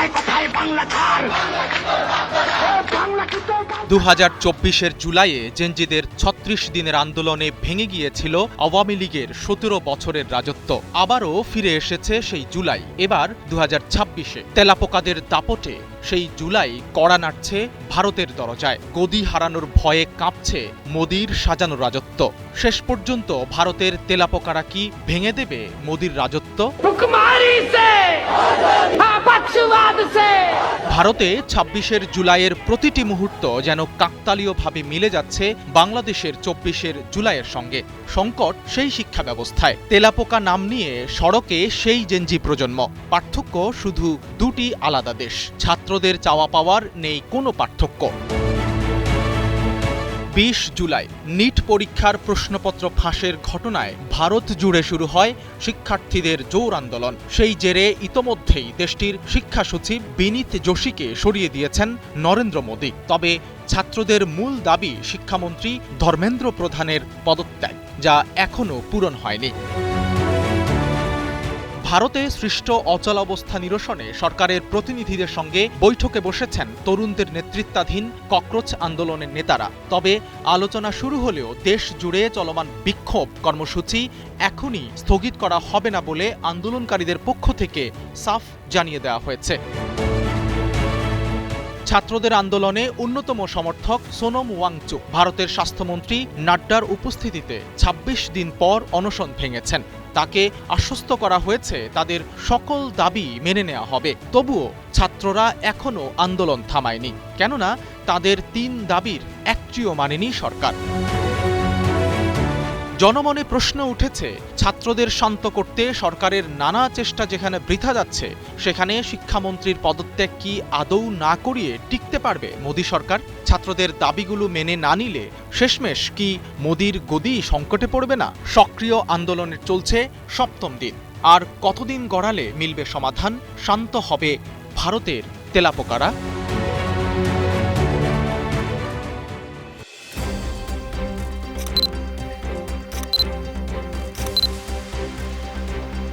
কোথায় কোথায় বাংলা ছাড়। 2024-এর জুলাইয়ে জেনজিদের 36 দিনের আন্দোলনে ভেঙে গিয়েছিল আওয়ামী লীগের 17 বছরের রাজত্ব। আবারও ফিরে এসেছে সেই জুলাই। এবার 2026-এ তেলাপোকাদের দাপটে সেই জুলাই কড়া নাড়ছে ভারতের দরজায়। গদি হারানোর ভয়ে কাঁপছে মোদির সাজানো রাজত্ব। শেষ পর্যন্ত ভারতের তেলাপোকারা কি ভেঙে দেবে মোদির রাজত্ব? ভারতে 26-এর জুলাইয়ের প্রতিটি মুহূর্ত যেন কাকতালীয়ভাবে মিলে যাচ্ছে বাংলাদেশের 24-এর জুলাইয়ের সঙ্গে। সংকট সেই শিক্ষা ব্যবস্থায়। তেলাপোকা নাম নিয়ে সড়কে সেই জেনজি প্রজন্ম। পার্থক্য শুধু দুটি আলাদা দেশ। ছাত্রদের চাওয়া পাওয়ার নেই কোনো পার্থক্য। 20 জুলাই নিট পরীক্ষার প্রশ্নপত্র ফাঁসের ঘটনায় ভারত জুড়ে শুরু হয় শিক্ষার্থীদের জোর আন্দোলন। সেই জেরে ইতোমধ্যেই দেশটির শিক্ষা সচিব বিনীত যোশীকে সরিয়ে দিয়েছেন নরেন্দ্র মোদী। তবে ছাত্রদের মূল দাবি শিক্ষামন্ত্রী ধর্মেন্দ্র প্রধানের পদত্যাগ, যা এখনও পূরণ হয়নি। ভারতে সৃষ্ট অচলাবস্থা নিরসনে সরকারের প্রতিনিধিদের সঙ্গে বৈঠকে বসেছেন তরুণদের নেতৃত্বাধীন ককরোচ আন্দোলনের নেতারা। তবে আলোচনা শুরু হলেও দেশ জুড়ে চলমান বিক্ষোভ কর্মসূচি এখনই স্থগিত করা হবে না বলে আন্দোলনকারীদের পক্ষ থেকে সাফ জানিয়ে দেওয়া হয়েছে। ছাত্রদের আন্দোলনে অন্যতম সমর্থক সোনম ওয়াংচুক ভারতের স্বাস্থ্যমন্ত্রী নাড্ডার উপস্থিতিতে 26 দিন পর অনশন ভেঙেছেন। তাকে আশ্বস্ত করা হয়েছে তাদের সকল দাবি মেনে নেওয়া হবে। তবুও ছাত্ররা এখনও আন্দোলন থামায়নি, কেননা তাদের 3 দাবির একটিও মানেনি সরকার। জনমনে প্রশ্ন উঠেছে, ছাত্রদের শান্ত করতে সরকারের নানা চেষ্টা যেখানে বৃথা যাচ্ছে, সেখানে শিক্ষামন্ত্রীর পদত্যাগ কি আদৌ না করিয়ে টিকতে পারবে মোদী সরকার? ছাত্রদের দাবিগুলো মেনে না নিলে শেষমেশ কি মোদীর গদি সংকটে পড়বে না? সক্রিয় আন্দোলনের চলছে 7ম দিন। আর কতদিন গড়ালে মিলবে সমাধান? শান্ত হবে ভারতের তেলাপোকারা?